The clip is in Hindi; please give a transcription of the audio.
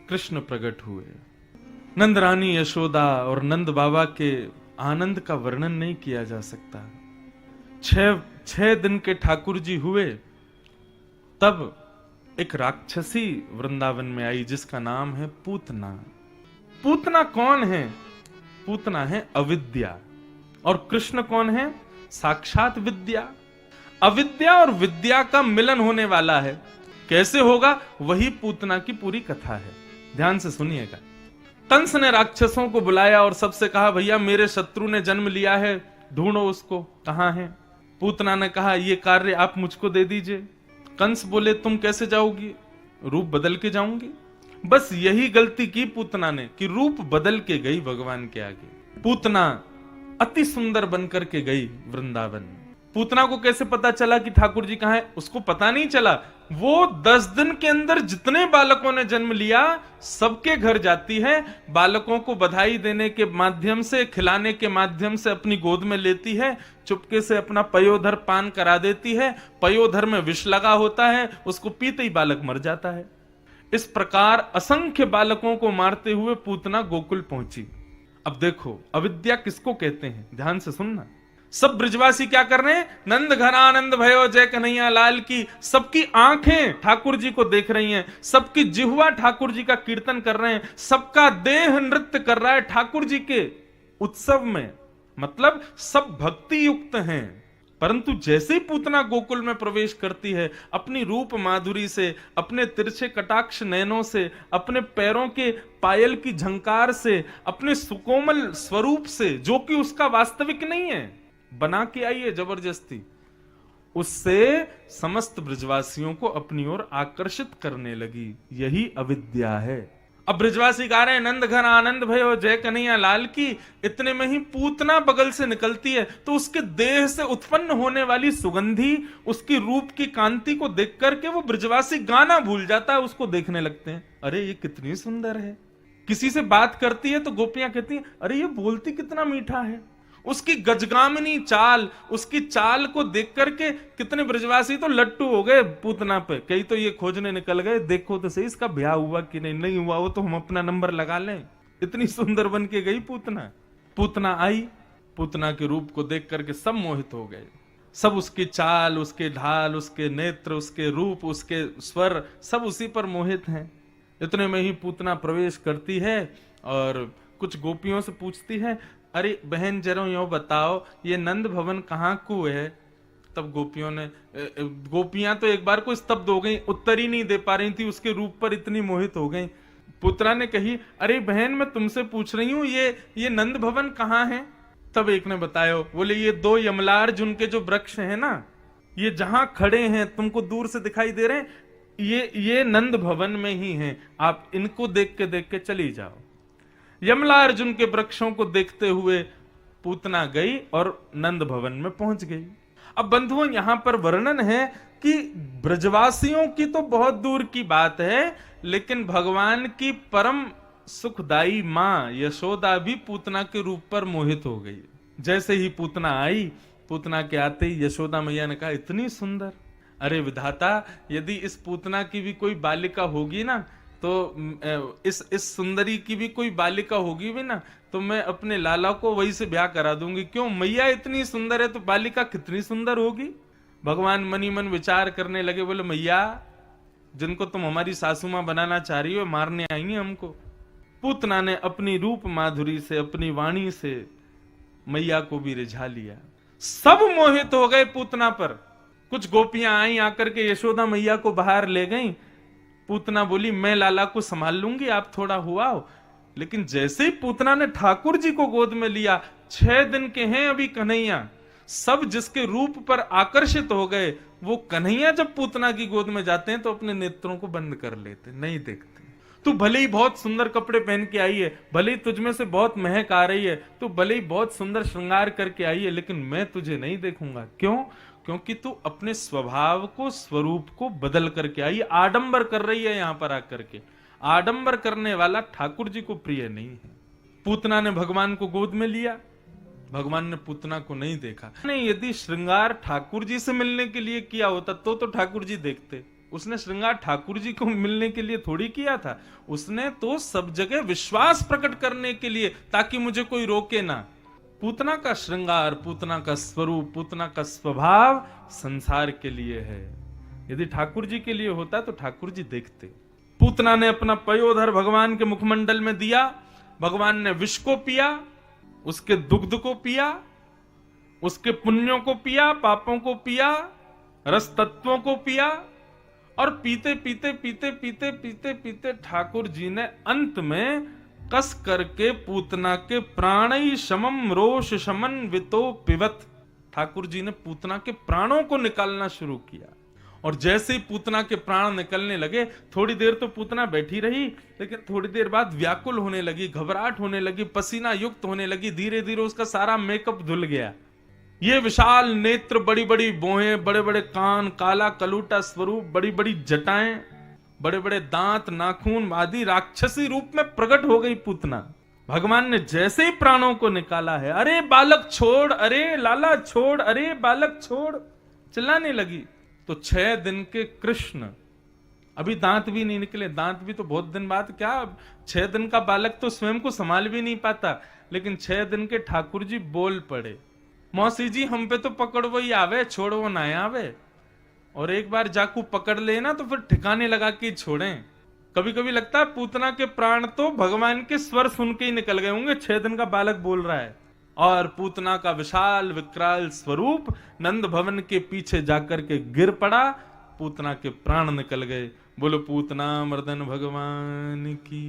कृष्ण प्रकट हुए। नंद रानी यशोदा और नंद बाबा के आनंद का वर्णन नहीं किया जा सकता। छह दिन के ठाकुर जी हुए, तब एक राक्षसी वृंदावन में आई जिसका नाम है पूतना। पूतना कौन है? पूतना है अविद्या, और कृष्ण कौन है? साक्षात विद्या। अविद्या और विद्या का मिलन होने वाला है। कैसे होगा? वही पूतना की पूरी कथा है। ध्यान से सुनिएगा। कंस ने राक्षसों को बुलाया और सबसे कहा, भैया मेरे शत्रु ने जन्म लिया है, ढूंढो उसको, कहां है? पूतना ने कहा, ये कार्य आप मुझको दे दीजिए। कंस बोले, तुम कैसे जाओगी? रूप बदल के जाऊंगी। बस यही गलती की पूतना ने कि रूप बदल के गई भगवान के आगे। पूतना अति सुंदर बनकर के गई वृंदावन। पूतना को कैसे पता चला कि ठाकुर जी कहां है? उसको पता नहीं चला। वो 10 दिन के अंदर जितने बालकों ने जन्म लिया सबके घर जाती है, बालकों को बधाई देने के माध्यम से, खिलाने के माध्यम से अपनी गोद में लेती है, चुपके से अपना पयोधर पान करा देती है। पयोधर में विष लगा होता है, उसको पीते ही बालक मर जाता है। इस प्रकार असंख्य बालकों को मारते हुए पूतना गोकुल पहुंची। अब देखो अविद्या किसको कहते हैं, ध्यान से सुनना। सब ब्रजवासी क्या कर रहे हैं? नंद घन आनंद भयो जय कन्हैया लाल की। सबकी आंखें ठाकुर जी को देख रही हैं, सबकी जिह्वा ठाकुर जी का कीर्तन कर रहे हैं, सबका देह नृत्य कर रहा है ठाकुर जी के उत्सव में। मतलब सब भक्ति युक्त हैं। परंतु जैसे ही पूतना गोकुल में प्रवेश करती है, अपनी रूप माधुरी से, अपने तिरछे कटाक्ष नयनों से, अपने पैरों के पायल की झंकार से, अपने सुकोमल स्वरूप से, जो कि उसका वास्तविक नहीं है, बना के आई है जबरदस्ती, उससे समस्त ब्रजवासियों को अपनी ओर आकर्षित करने लगी। यही अविद्या है। अब ब्रजवासी गा रहे हैं, नंद घन आनंद भयो जय कन्हैया लाल की। इतने में ही पूतना बगल से निकलती है, तो उसके देह से उत्पन्न होने वाली सुगंधी, उसकी रूप की कांति को देख करके वो ब्रजवासी गाना भूल जाता है, उसको देखने लगते हैं। अरे ये कितनी सुंदर है। किसी से बात करती है तो गोपियां कहती हैं, अरे ये बोलती कितना मीठा है। उसकी गजगामिनी चाल, उसकी चाल को देख करके कितने ब्रजवासी तो लट्टू हो गए पूतना पे। कई तो ये खोजने निकल गए, देखो तो सही इसका ब्याह हुआ कि नहीं, नहीं हुआ वो तो हम अपना नंबर लगा लें। इतनी सुंदर बन के गई पूतना। पूतना आई, पूतना के रूप को देख करके सब मोहित हो गए। सब उसकी चाल, उसके ढाल, उसके नेत्र, उसके रूप, उसके स्वर, सब उसी पर मोहित हैं। इतने में ही पूतना प्रवेश करती है और कुछ गोपियों से पूछती है, अरे बहन जरा यो बताओ ये नंद भवन कहाँ को है? तब गोपियां तो एक बार को स्तब्ध हो गई, उत्तर ही नहीं दे पा रही थी, उसके रूप पर इतनी मोहित हो गई। पुत्रा ने कही, अरे बहन मैं तुमसे पूछ रही हूँ ये नंद भवन कहाँ है? तब एक ने बताया, बोले ये 2 यमलार्जुन के जो वृक्ष है ना, ये जहां खड़े हैं तुमको दूर से दिखाई दे रहे हैं, ये नंद भवन में ही हैं। आप इनको देख के चली जाओ। यमलार्जुन के वृक्षों को देखते हुए पूतना गई और नंद भवन में पहुंच गई। अब बंधुओं यहां पर वर्णन है कि ब्रजवासियों की तो बहुत दूर की बात है, लेकिन भगवान की परम सुखदाई मां यशोदा भी पूतना के रूप पर मोहित हो गई। जैसे ही पूतना आई, पूतना के आते ही यशोदा मैया ने कहा, इतनी सुंदर। अरे विधाता, यदि इस पूतना की भी कोई बालिका होगी ना, तो इस सुंदरी की भी कोई बालिका होगी भी ना, तो मैं अपने लाला को वही से ब्याह करा दूंगी। क्यों? मैया इतनी सुंदर है तो बालिका कितनी सुंदर होगी। भगवान मनी मन विचार करने लगे, बोले मैया जिनको तुम हमारी सासू मां बनाना चाह रही हो मारने आई हैं हमको। पूतना ने अपनी रूप माधुरी से, अपनी वाणी से मैया को भी रिझा लिया। सब मोहित हो गए पूतना पर। कुछ गोपियां आई, आकर के यशोदा मैया को बाहर ले गईं। पूतना बोली, मैं लाला को संभाल लूंगी, आप थोड़ा हुआ हो। लेकिन जैसे ही पूतना ने ठाकुर जी को गोद में लिया, 6 दिन के हैं अभी कन्हैया, सब जिसके रूप पर आकर्षित हो गए, वो कन्हैया जब पूतना की गोद में जाते हैं तो अपने नेत्रों को बंद कर लेते, नहीं देखते। तू भले ही बहुत सुंदर कपड़े पहन के आई है, भले ही तुझमें से बहुत महक आ रही है, तू भले ही बहुत सुंदर श्रृंगार करके आई है, लेकिन मैं तुझे नहीं देखूंगा। क्यों? क्योंकि तू अपने स्वभाव को, स्वरूप को बदल करके आई, आडंबर कर रही है। यहां पर आकर के आडंबर करने वाला ठाकुर जी को प्रिय नहीं है। पूतना ने भगवान को गोद में लिया, भगवान ने पूतना को नहीं देखा। नहीं, यदि श्रृंगार ठाकुर जी से मिलने के लिए किया होता तो ठाकुर जी देखते। उसने श्रृंगार ठाकुर जी को मिलने के लिए थोड़ी किया था, उसने तो सब जगह विश्वास प्रकट करने के लिए, ताकि मुझे कोई रोके ना। पूतना का श्रृंगार, पूतना का स्वरूप, पूतना का स्वभाव संसार के लिए है। यदि ठाकुर जी के लिए होता तो ठाकुर जी देखते। पूतना ने अपना पयोधर भगवान के मुखमंडल में दिया, भगवान ने विष को पिया, उसके दुग्ध को पिया, उसके पुण्यों को पिया, पापों को पिया, रस तत्वों को पिया, और पीते पीते पीते पीते पीते पीते ठाकुर जी ने अंत में कस करके पूतना के प्राणई शमम रोष शमन वितो पिबत, ठाकुर जी ने पूतना के प्राणों को निकालना शुरू किया। और जैसे ही पूतना के प्राण निकलने लगे, थोड़ी देर तो पूतना बैठी रही, लेकिन थोड़ी देर बाद व्याकुल होने लगी, घबराहट होने लगी, पसीना युक्त होने लगी, धीरे धीरे उसका सारा मेकअप धुल गया। ये विशाल नेत्र, बड़ी बड़ी भौहें, बड़े बड़े कान, काला कलूटा स्वरूप, बड़ी बड़ी जटाएं, बड़े बड़े दांत, नाखून आदि राक्षसी रूप में प्रकट हो गई पूतना। भगवान ने जैसे ही प्राणों को निकाला है, अरे बालक छोड़, अरे लाला छोड़, अरे बालक छोड़, चिल्लाने लगी। तो 6 दिन के कृष्ण, अभी दांत भी नहीं निकले, दांत भी तो बहुत दिन बाद, क्या 6 दिन का बालक तो स्वयं को संभाल भी नहीं पाता, लेकिन 6 दिन के ठाकुर जी बोल पड़े, मौसी जी हम पे तो पकड़ो ही आवे, छोड़ो ना आवे, और एक बार जाकू पकड़ लेना तो फिर ठिकाने लगा के छोड़ें। कभी कभी लगता है पूतना के प्राण तो भगवान के स्वर सुन के ही निकल गए होंगे, 6 दिन का बालक बोल रहा है। और पूतना का विशाल विकराल स्वरूप नंद भवन के पीछे जाकर के गिर पड़ा, पूतना के प्राण निकल गए। बोलो पूतना मर्दन भगवान की।